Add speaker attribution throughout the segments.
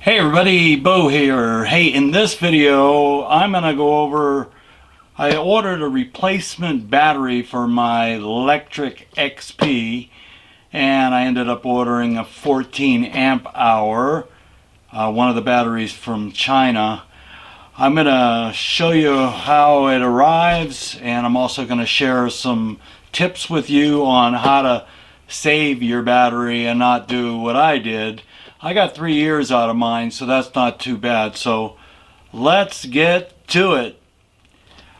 Speaker 1: Hey everybody, Bo here. Hey, in this video, I'm gonna go over, I ordered a replacement battery for my Lectric XP, and I ended up ordering a 14 amp hour, one of the batteries from China. I'm gonna show you how it arrives, and I'm also gonna share some tips with you on how to save your battery and not do what I did. I got 3 years out of mine, so that's not too bad. So let's get to it.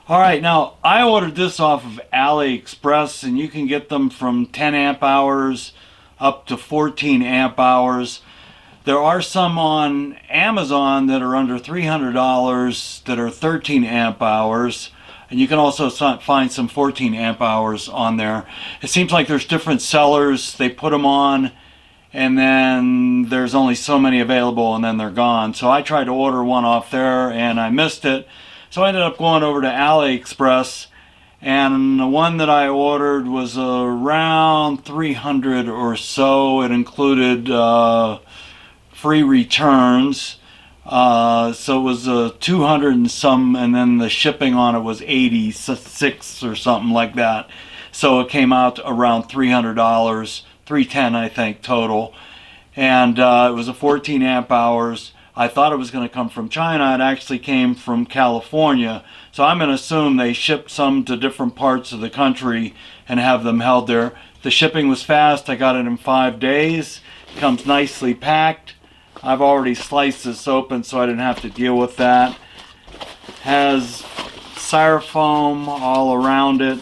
Speaker 1: Alright, now I ordered this off of AliExpress, and you can get them from 10 amp hours up to 14 amp hours. There are some on Amazon that are under $300 that are 13 amp hours. And you can also find some 14 amp hours on there. It seems like there's different sellers. They put them on, and then there's only so many available, and then they're gone. So I tried to order one off there, and I missed it. So I ended up going over to AliExpress, and the one that I ordered was around 300 or so. It included free returns. So it was 200 and some, and then the shipping on it was 86 or something like that. So it came out around $300, 310 I think total. And it was a 14 amp hours. I thought it was going to come from China. It actually came from California. So I'm going to assume they shipped some to different parts of the country and have them held there. The shipping was fast. I got it in 5 days. It comes nicely packed. I've already sliced this open, so I didn't have to deal with that. Has styrofoam all around it.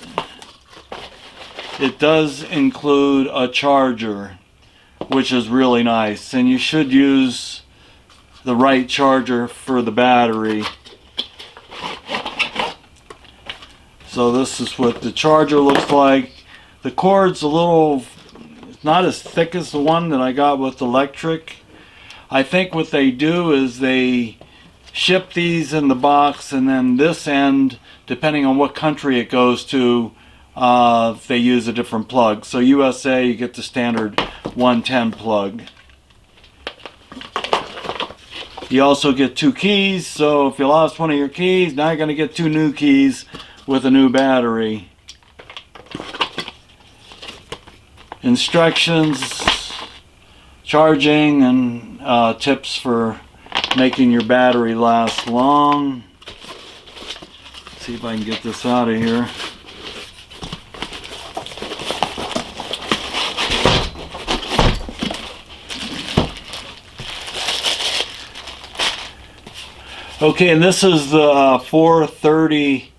Speaker 1: It does include a charger, which is really nice, and you should use the right charger for the battery. So this is what the charger looks like. The cord's a little, it's not as thick as the one that I got with the Lectric. I think what they do is they ship these in the box, and then this end, depending on what country it goes to, they use a different plug. So USA, you get the standard 110 plug. You also get 2 keys, so if you lost one of your keys, now you're going to get 2 new keys with a new battery. Instructions, charging, and tips for making your battery last long. Let's see if I can get this out of here. Okay, and this is the 430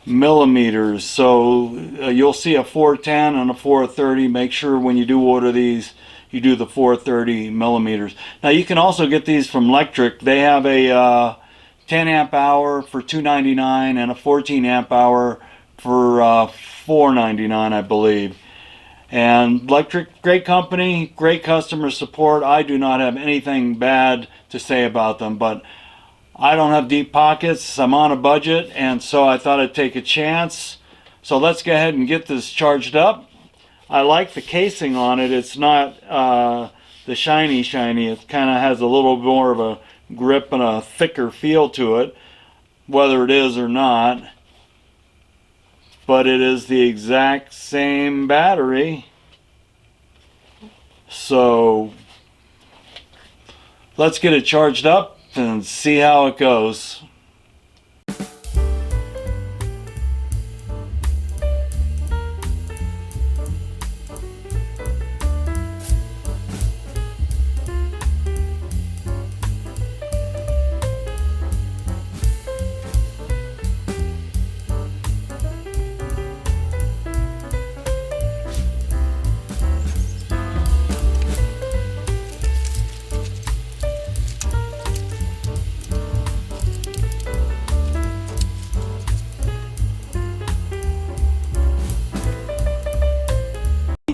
Speaker 1: millimeters. So you'll see a 410 and a 430. Make sure when you do order these, you do the 430 millimeters. Now you can also get these from Lectric. They have a 10 amp hour for $2.99 and a 14 amp hour for $4.99, I believe. And Lectric, great company, great customer support. I do not have anything bad to say about them, but I don't have deep pockets. I'm on a budget, and so I thought I'd take a chance. So let's go ahead and get this charged up. I like the casing on it. It's not the shiny. It kind of has a little more of a grip and a thicker feel to it, whether it is or not. But it is the exact same battery. So let's get it charged up and see how it goes.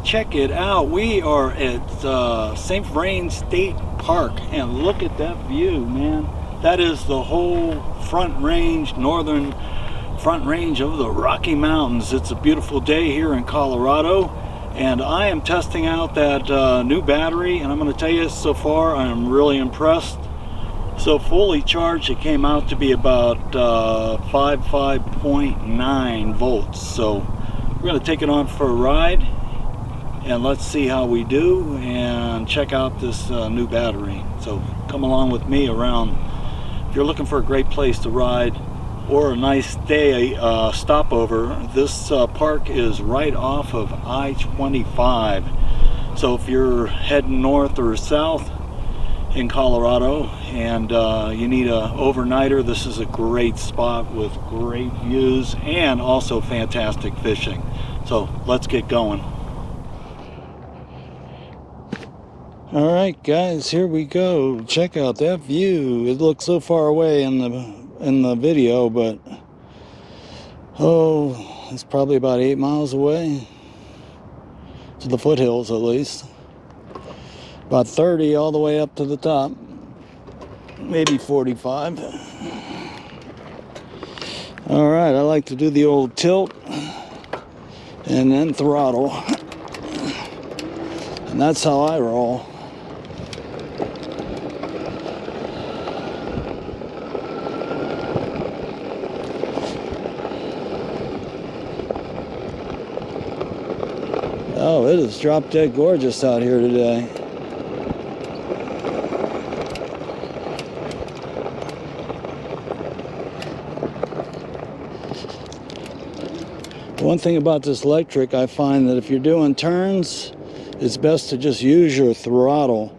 Speaker 1: Check it out. We are at St. Vrain State Park, and look at that view, man. That is the whole front range, northern front range of the Rocky Mountains. It's a beautiful day here in Colorado, and I am testing out that new battery, and I'm going to tell you, so far I am really impressed. So fully charged, it came out to be about 5.9 volts. So we're going to take it on for a ride and let's see how we do and check out this new battery. So come along with me around. If you're looking for a great place to ride or a nice day stopover, this park is right off of I-25. So if you're heading north or south in Colorado and you need a overnighter, this is a great spot with great views and also fantastic fishing. So let's get going. All right, guys, here we go. Check out that view. It looks so far away in the video, but oh, it's probably about 8 miles away to the foothills, at least. About 30 all the way up to the top, maybe 45. All right, I like to do the old tilt and then throttle, and that's how I roll. Oh, it is drop dead gorgeous out here today. One thing about this Lectric, I find that if you're doing turns, it's best to just use your throttle,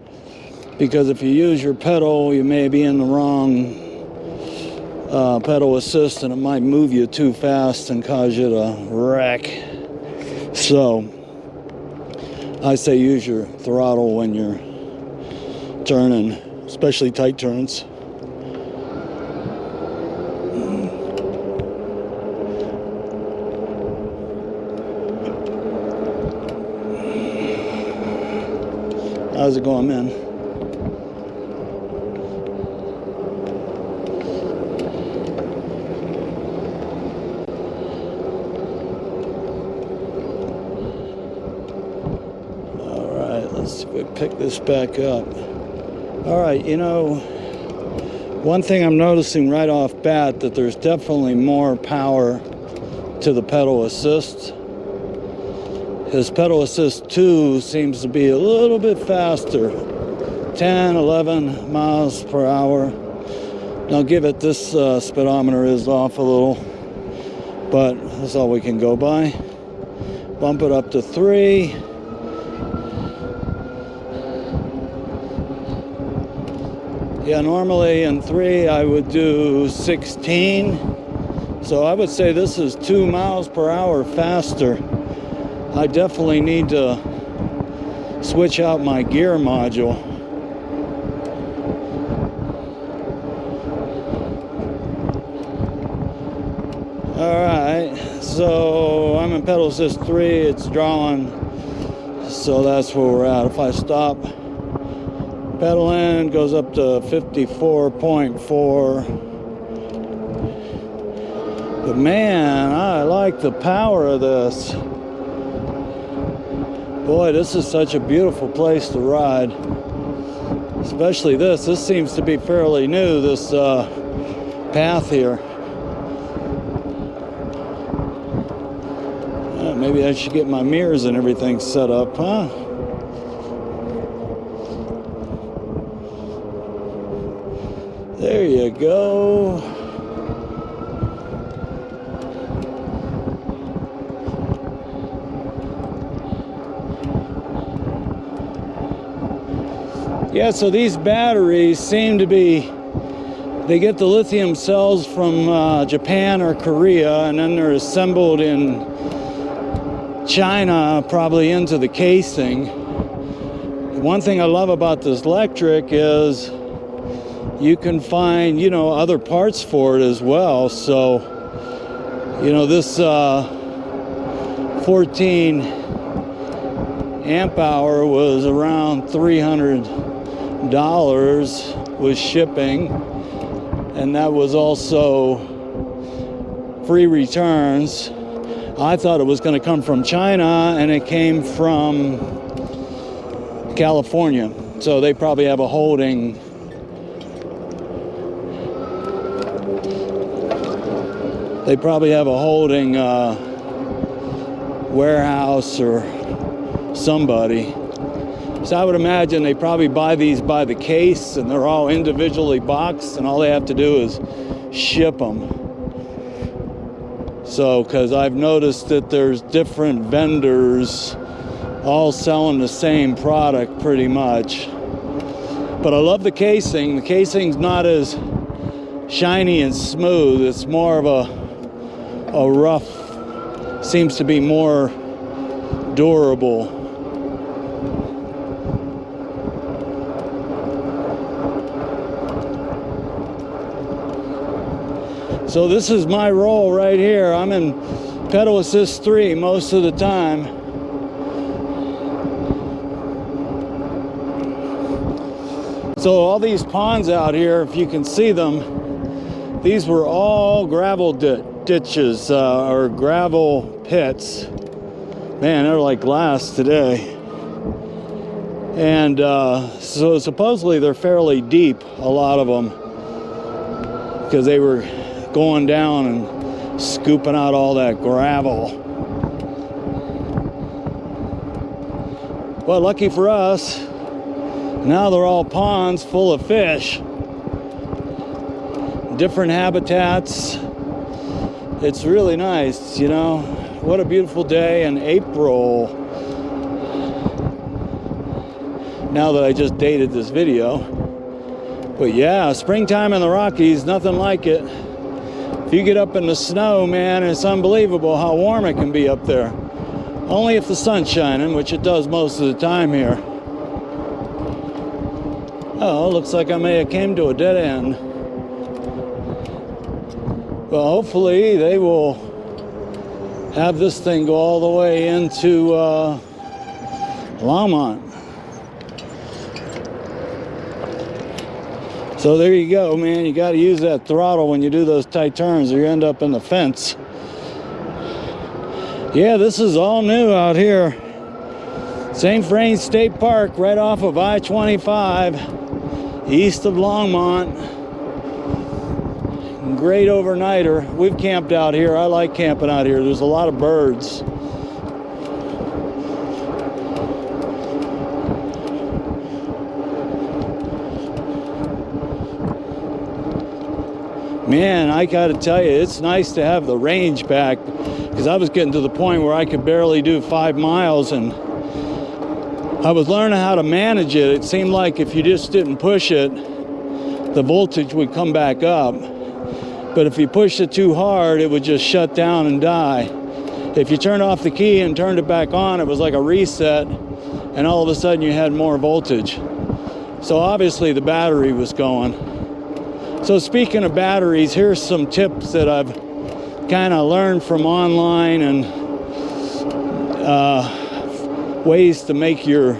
Speaker 1: because if you use your pedal, you may be in the wrong pedal assist and it might move you too fast and cause you to wreck. So I say use your throttle when you're turning, especially tight turns. How's it going, man? All right, let's see if we pick this back up. All right, you know, one thing I'm noticing right off bat, that there's definitely more power to the pedal assist. His pedal assist 2 seems to be a little bit faster, 10, 11 miles per hour. Now give it, this speedometer is off a little, but that's all we can go by. Bump it up to 3. Yeah, normally in 3 I would do 16. So I would say this is 2 miles per hour faster. I definitely need to switch out my gear module. All right, so I'm in pedal assist 3, it's drawing, so that's where we're at. If I stop pedaling, it goes up to 54.4. But man, I like the power of this. Boy, this is such a beautiful place to ride. Especially this. This seems to be fairly new, this path here. Maybe I should get my mirrors and everything set up, huh? There you go. Yeah, so these batteries seem to be, they get the lithium cells from Japan or Korea, and then they're assembled in China, probably into the casing. One thing I love about this Lectric is you can find, you know, other parts for it as well. So, you know, this 14 amp hour was around $300 with shipping, and that was also free returns. I thought it was going to come from China, and it came from California. So they probably have a holding They probably have a holding warehouse or somebody. So I would imagine they probably buy these by the case, and they're all individually boxed, and all they have to do is ship them. So, because I've noticed that there's different vendors all selling the same product pretty much. But I love the casing. The casing's not as shiny and smooth. It's more of a rough, seems to be more durable. So this is my role right here. I'm in pedal assist 3 most of the time. So all these ponds out here, if you can see them, these were all gravel ditches or gravel pits. Man, they're like glass today. And so supposedly they're fairly deep, a lot of them, because they were going down and scooping out all that gravel. Well, lucky for us, now they're all ponds full of fish. Different habitats. It's really nice, you know. What a beautiful day in April. Now that I just dated this video. But yeah, springtime in the Rockies, nothing like it. If you get up in the snow, man, it's unbelievable how warm it can be up there. Only if the sun's shining, which it does most of the time here. Oh, looks like I may have came to a dead end. Well, hopefully they will have this thing go all the way into Longmont. So there you go, man. You got to use that throttle when you do those tight turns or you end up in the fence. Yeah, this is all new out here. St. Vrain State Park, right off of I-25, east of Longmont. Great overnighter. We've camped out here. I like camping out here. There's a lot of birds. Man, I gotta tell you, it's nice to have the range back, because I was getting to the point where I could barely do 5 miles, and I was learning how to manage it. It seemed like if you just didn't push it, the voltage would come back up. But if you pushed it too hard, it would just shut down and die. If you turned off the key and turned it back on, it was like a reset, and all of a sudden you had more voltage. So obviously the battery was going. So speaking of batteries, here's some tips that I've kind of learned from online, and ways to make your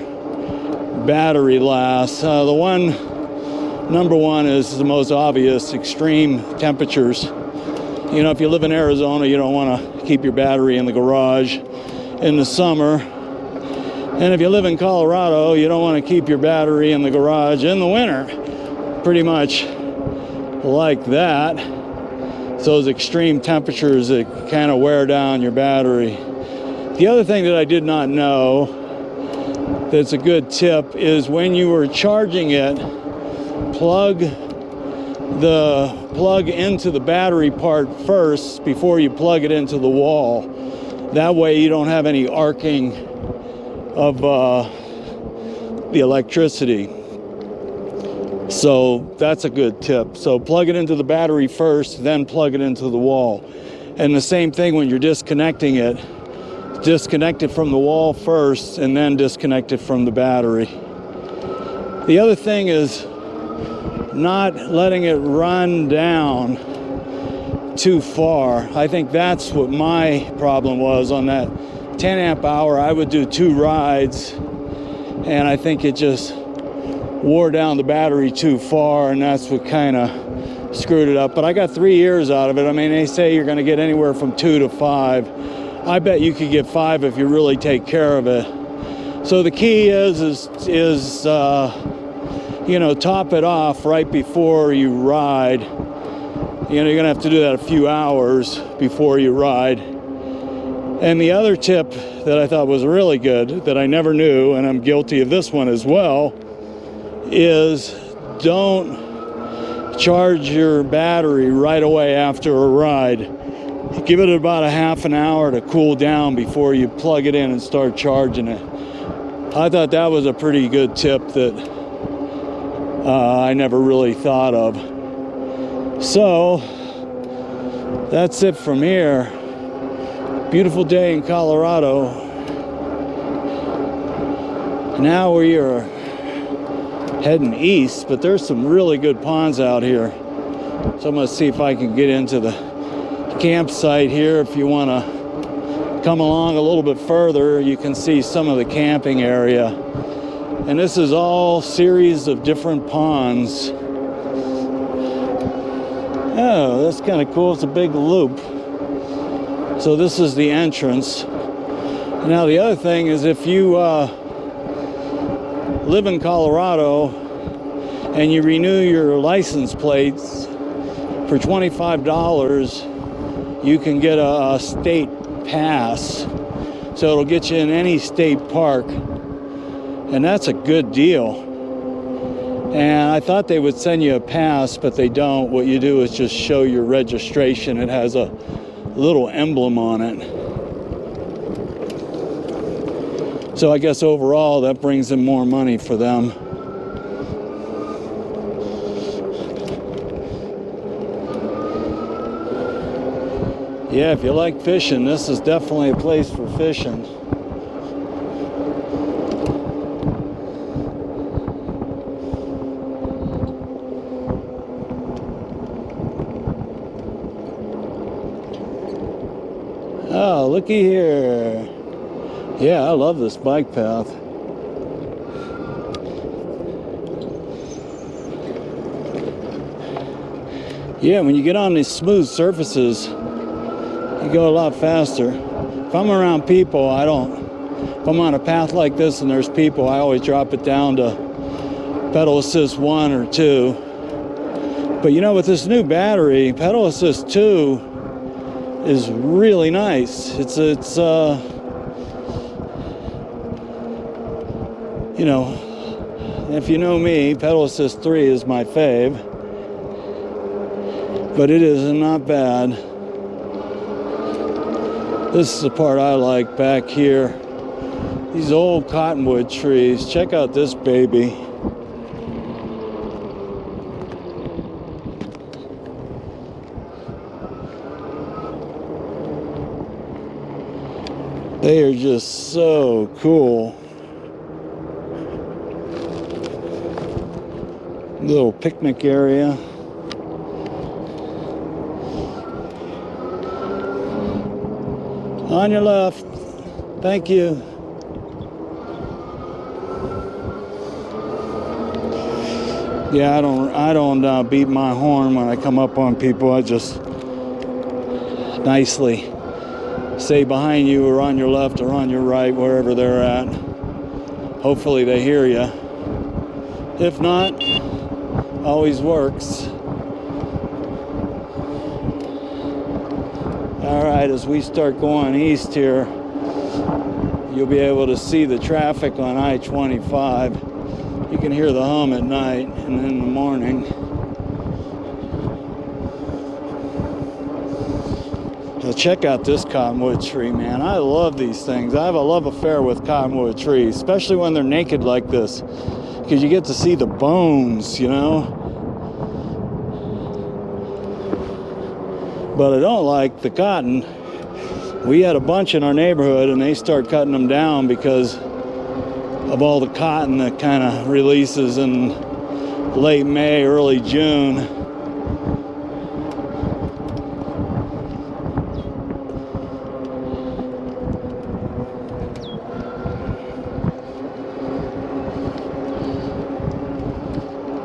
Speaker 1: battery last. Number one is the most obvious: extreme temperatures. You know, if you live in Arizona, you don't want to keep your battery in the garage in the summer. And if you live in Colorado, you don't want to keep your battery in the garage in the winter. Pretty much like that. So those extreme temperatures that kind of wear down your battery. The other thing that I did not know that's a good tip is when you were charging it, plug the plug into the battery part first before you plug it into the wall. That way you don't have any arcing of the electricity. So that's a good tip. So plug it into the battery first, then plug it into the wall. And the same thing when you're disconnecting it, disconnect it from the wall first and then disconnect it from the battery. The other thing is not letting it run down too far. I think that's what my problem was on that 10 amp hour. I would do 2 rides, and I think it just wore down the battery too far, and that's what kind of screwed it up. But I got 3 years out of it. I mean, they say you're going to get anywhere from 2 to 5. I bet you could get 5 if you really take care of it. So the key is you know, top it off right before you ride, You know, you're gonna have to do that a few hours before you ride. And the other tip that I thought was really good, that I never knew, and I'm guilty of this one as well, is don't charge your battery right away after a ride. Give it about a half an hour to cool down before you plug it in and start charging it. I thought that was a pretty good tip that I never really thought of. So that's it from here. Beautiful day in Colorado. Now we are heading east, but there's some really good ponds out here. So I'm gonna see if I can get into the campsite here. If you want to come along a little bit further, you can see some of the camping area. And this is all series of different ponds. Oh, that's kind of cool. It's a big loop. So this is the entrance. Now the other thing is, if you live in Colorado and you renew your license plates for $25, you can get a state pass. So it'll get you in any state park. And that's a good deal. And I thought they would send you a pass, but they don't. What you do is just show your registration. It has a little emblem on it. So I guess overall that brings in more money for them. Yeah, if you like fishing, this is definitely a place for fishing. Oh, looky here. Yeah, I love this bike path. Yeah, when you get on these smooth surfaces, you go a lot faster. If I'm around people, I don't. If I'm on a path like this and there's people, I always drop it down to pedal assist 1 or 2. But you know, with this new battery, pedal assist 2 is really nice. It's you know, if you know me, pedal assist 3 is my fave. But it is not bad. This is the part I like back here. These old cottonwood trees. Check out this baby. They are just so cool. Little picnic area. On your left. Thank you. Yeah, I don't beat my horn when I come up on people. I just nicely say behind you or on your left or on your right, wherever they're at. Hopefully they hear you. If not, always works. All right, as we start going east here, you'll be able to see the traffic on I-25. You can hear the hum at night and in the morning. So check out this cottonwood tree, man. I love these things. I have a love affair with cottonwood trees, especially when they're naked like this, because you get to see the bones, you know. But I don't like the cotton. We had a bunch in our neighborhood and they start cutting them down because of all the cotton that kind of releases in late May, early June.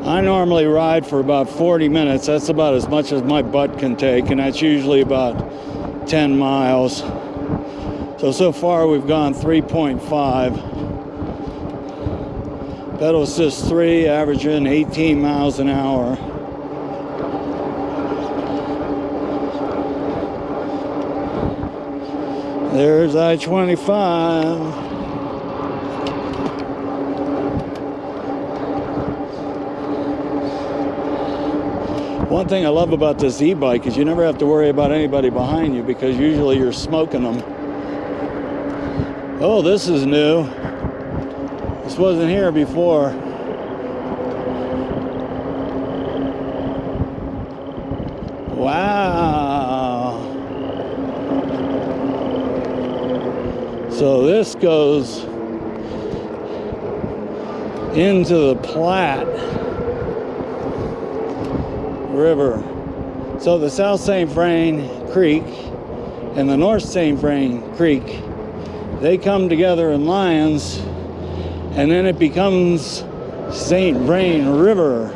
Speaker 1: I normally ride for about 40 minutes. That's about as much as my butt can take, and that's usually about 10 miles. So far we've gone 3.5. Pedal assist 3, averaging 18 miles an hour. There's I-25. One thing I love about this e-bike is you never have to worry about anybody behind you, because usually you're smoking them. Oh, this is new. This wasn't here before. Wow. So this goes into the Platte River. So the South St. Vrain Creek and the North St. Vrain Creek, they come together in Lyons, and then it becomes St. Vrain River.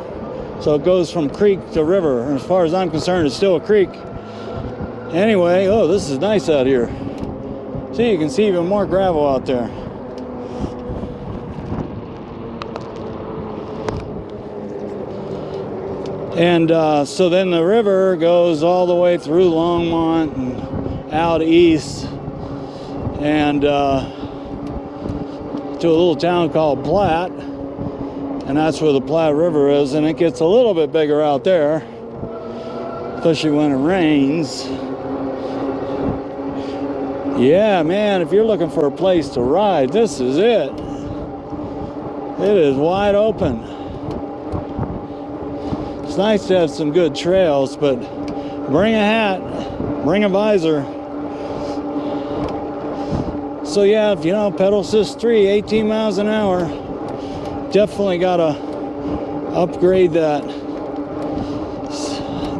Speaker 1: So it goes from creek to river. And as far as I'm concerned, it's still a creek. Anyway, oh, this is nice out here. See, you can see even more gravel out there. And so then the river goes all the way through Longmont and out east, and to a little town called Platte, and that's where the Platte River is. And it gets a little bit bigger out there, especially when it rains. Yeah, man, if you're looking for a place to ride, this is it. It is wide open. It's nice to have some good trails, but bring a hat, bring a visor. So yeah, you know, pedal assist 3, 18 miles an hour. Definitely gotta upgrade that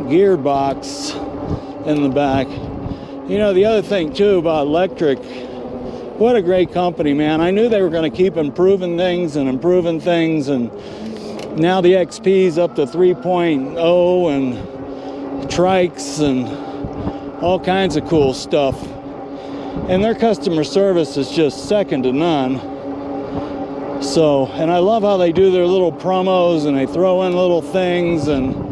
Speaker 1: gearbox in the back. You know, the other thing too about Lectric, what a great company, man. I knew they were gonna keep improving things, and now the XP's up to 3.0 and trikes and all kinds of cool stuff. And their customer service is just second to none. So, and I love how they do their little promos and they throw in little things, and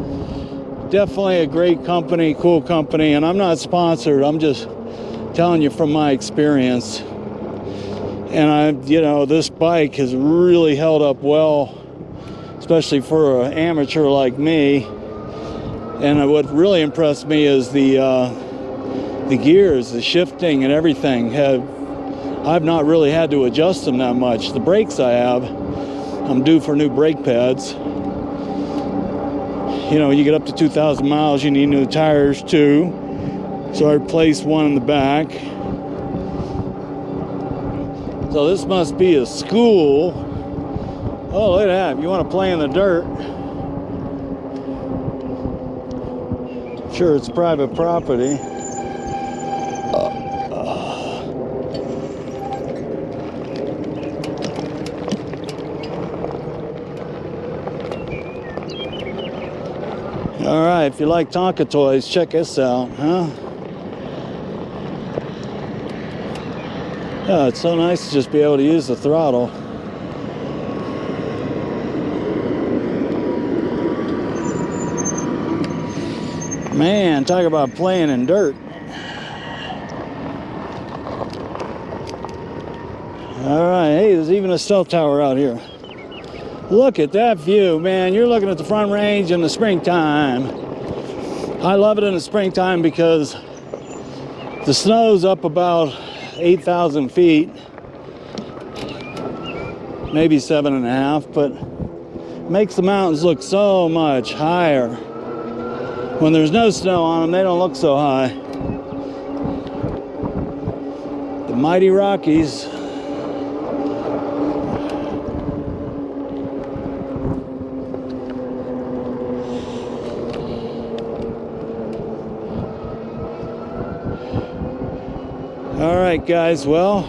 Speaker 1: definitely a great company, cool company. And I'm not sponsored, I'm just telling you from my experience. And you know, this bike has really held up well, especially for an amateur like me. And what really impressed me is the gears, the shifting and everything. I've not really had to adjust them that much. The brakes I have, I'm due for new brake pads. You know, you get up to 2,000 miles, you need new tires too. So I replaced one in the back. So this must be a school. Oh, look at that. If you want to play in the dirt. Sure, it's private property. All right, if you like Tonka toys, check this out, huh? Yeah, it's so nice to just be able to use the throttle. Man, talk about playing in dirt. All right, hey, there's even a cell tower out here. Look at that view, man. You're looking at the Front Range in the springtime. I love it in the springtime because the snow's up about 8,000 feet, maybe 7.5, but makes the mountains look so much higher. When there's no snow on them, they don't look so high. The mighty Rockies. All right, guys, well,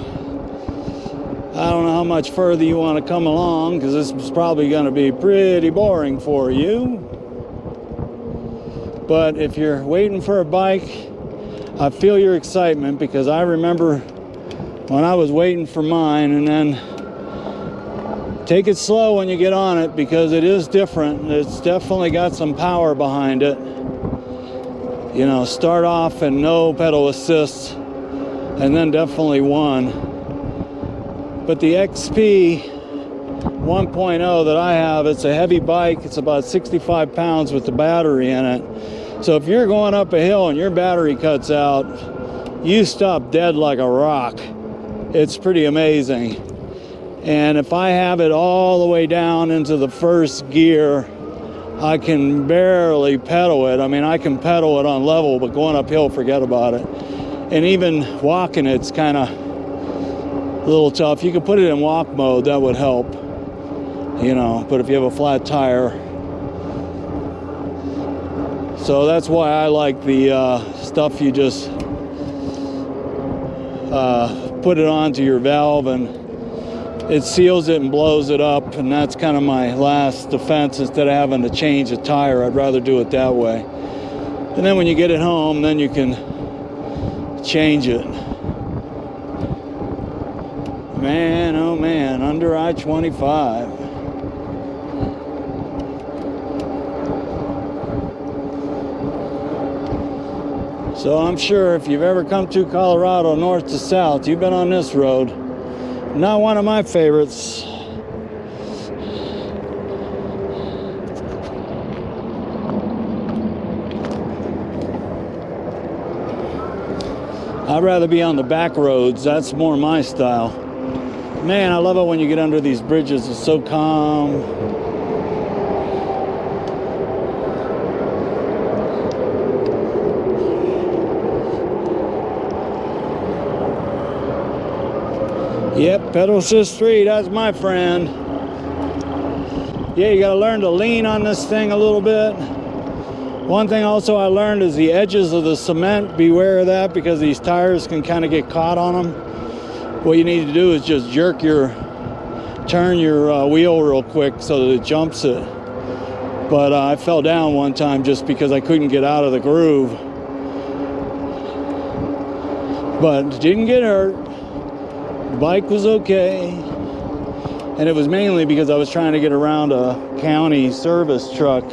Speaker 1: I don't know how much further you want to come along, because this is probably going to be pretty boring for you. But if you're waiting for a bike, I feel your excitement, because I remember when I was waiting for mine. And then take it slow when you get on it, because it is different. It's definitely got some power behind it. You know, start off and no pedal assist. and then definitely 1. But the XP 1.0 that I have, it's a heavy bike. It's about 65 pounds with the battery in it. So if you're going up a hill and your battery cuts out, you stop dead like a rock. It's pretty amazing. And if I have it all the way down into the first gear, I can barely pedal it. I mean, I can pedal it on level, but going uphill, forget about it. And even walking it's kind of a little tough. You could put it in walk mode, that would help, you know, but if you have a flat tire. So that's why I like the stuff you just put it onto your valve and it seals it and blows it up, and that's kind of my last defense. Instead of having to change a tire, I'd rather do it that way. And then when you get it home, then you can change it. Man, oh man, under I-25. So I'm sure if you've ever come to Colorado north to south, you've been on this road. Not one of my favorites. I'd rather be on the back roads. That's more my style. Man, I love it when you get under these bridges. It's so calm. Yep, pedal assist 3, that's my friend. Yeah, you gotta learn to lean on this thing a little bit. One thing also I learned is the edges of the cement, beware of that because these tires can kind of get caught on them. What you need to do is just turn your wheel real quick so that it jumps it. But I fell down one time just because I couldn't get out of the groove. But didn't get hurt. The bike was okay, and it was mainly because I was trying to get around a county service truck.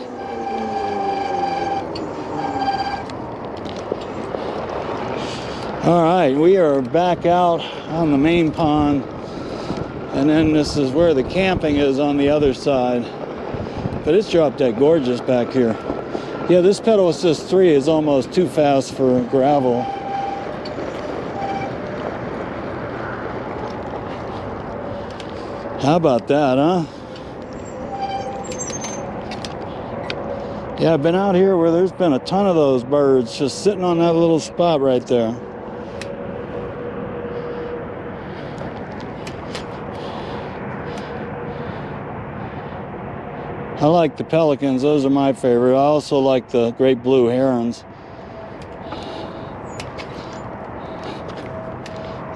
Speaker 1: All right, we are back out on the main pond, and then this is where the camping is on the other side. But it's drop dead gorgeous back here. Yeah, this pedal assist 3 is almost too fast for gravel. How about that, huh? Yeah, I've been out here where there's been a ton of those birds just sitting on that little spot right there. I like the pelicans, those are my favorite. I also like the great blue herons.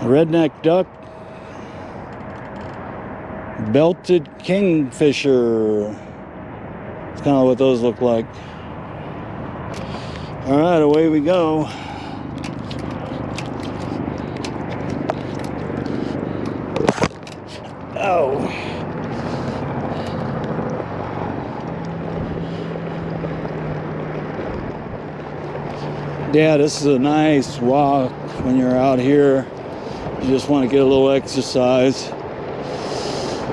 Speaker 1: Redneck duck. Belted kingfisher. It's kind of what those look like. All right, away we go. Oh. Yeah, this is a nice walk when you're out here. You just want to get a little exercise.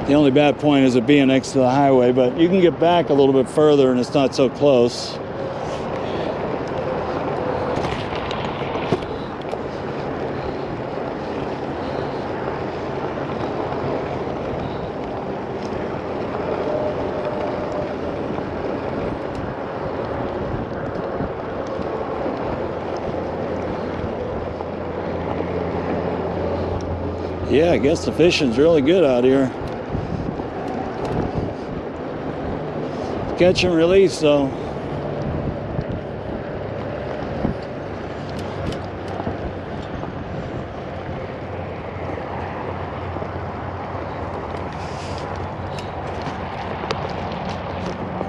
Speaker 1: The only bad point is it being next to the highway, but you can get back a little bit further and it's not so close. Yeah, I guess the fishing's really good out here. Catch and release though.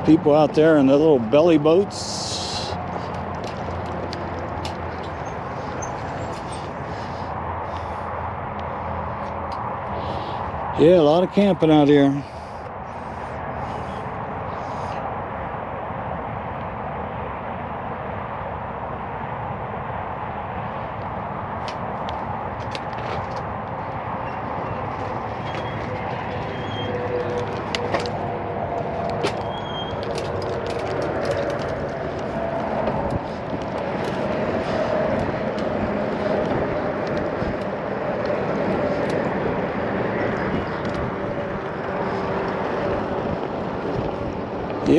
Speaker 1: People out there in their little belly boats. Yeah, a lot of camping out here.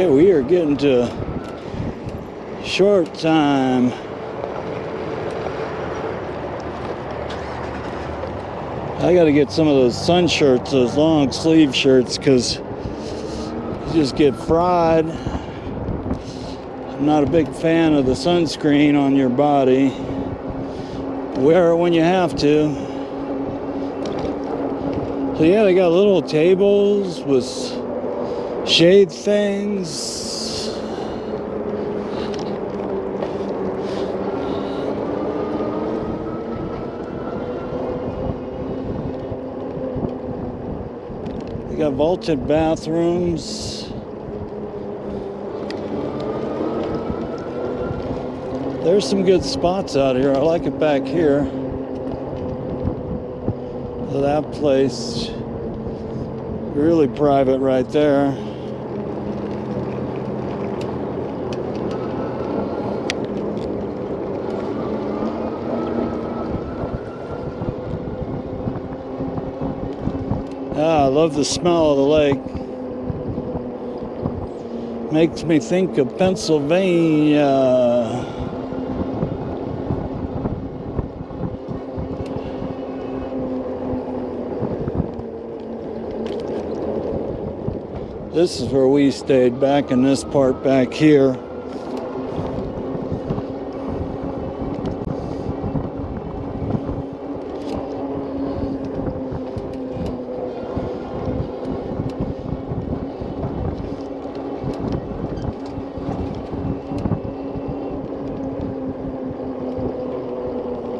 Speaker 1: Yeah, we are getting to short time. I got to get some of those sun shirts, those long sleeve shirts, because you just get fried. I'm not a big fan of the sunscreen on your body. Wear it when you have to. So yeah, they got little tables with shade things. They got vaulted bathrooms. There's some good spots out here. I like it back here. That place, really private right there. Ah, I love the smell of the lake. Makes me think of Pennsylvania. This is where we stayed, back in this part back here.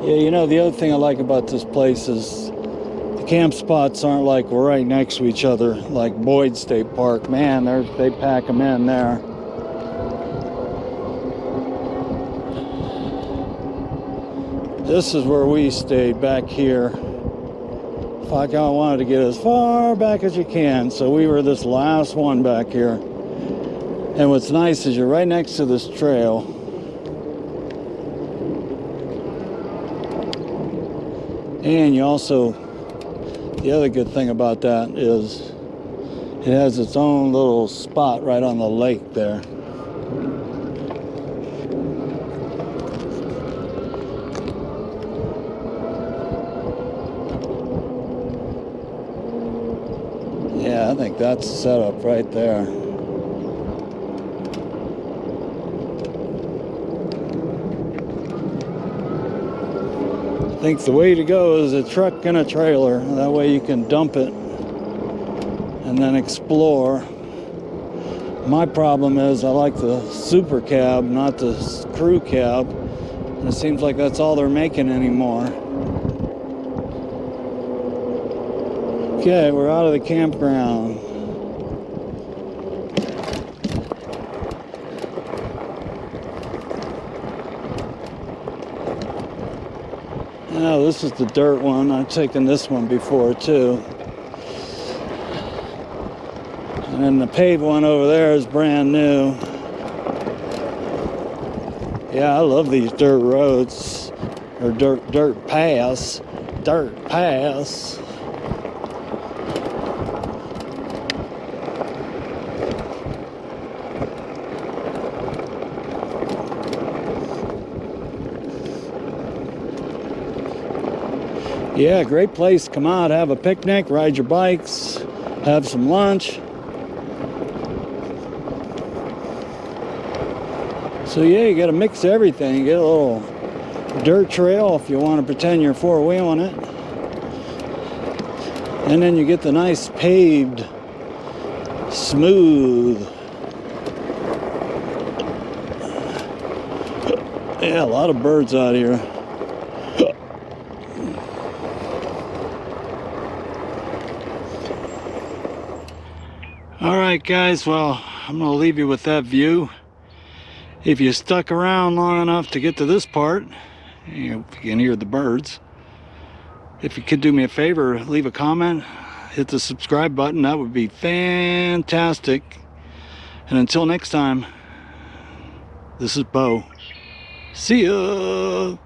Speaker 1: Yeah, you know, the other thing I like about this place is the camp spots aren't like we're right next to each other, like Boyd State Park. Man, they pack them in there. This is where we stayed, back here. Fuck, I wanted to get as far back as you can, so we were this last one back here. And what's nice is you're right next to this trail. And you also, the other good thing about that is it has its own little spot right on the lake there. Yeah, I think that's set up right there. I think the way to go is a truck and a trailer. That way you can dump it and then explore. My problem is I like the super cab, not the crew cab. And it seems like that's all they're making anymore. Okay, we're out of the campground. Now this is the dirt one. I've taken this one before too. And then the paved one over there is brand new. Yeah, I love these dirt roads, or dirt paths. Dirt paths. Yeah, great place to come out, have a picnic, ride your bikes, have some lunch. So yeah, you gotta mix everything. You get a little dirt trail if you want to pretend you're four-wheeling it. And then you get the nice paved, smooth. Yeah, a lot of birds out here. Alright guys, well, I'm going to leave you with that view. If you stuck around long enough to get to this part, you can hear the birds. If you could do me a favor, leave a comment, hit the subscribe button, that would be fantastic. And until next time, this is Bo. See ya!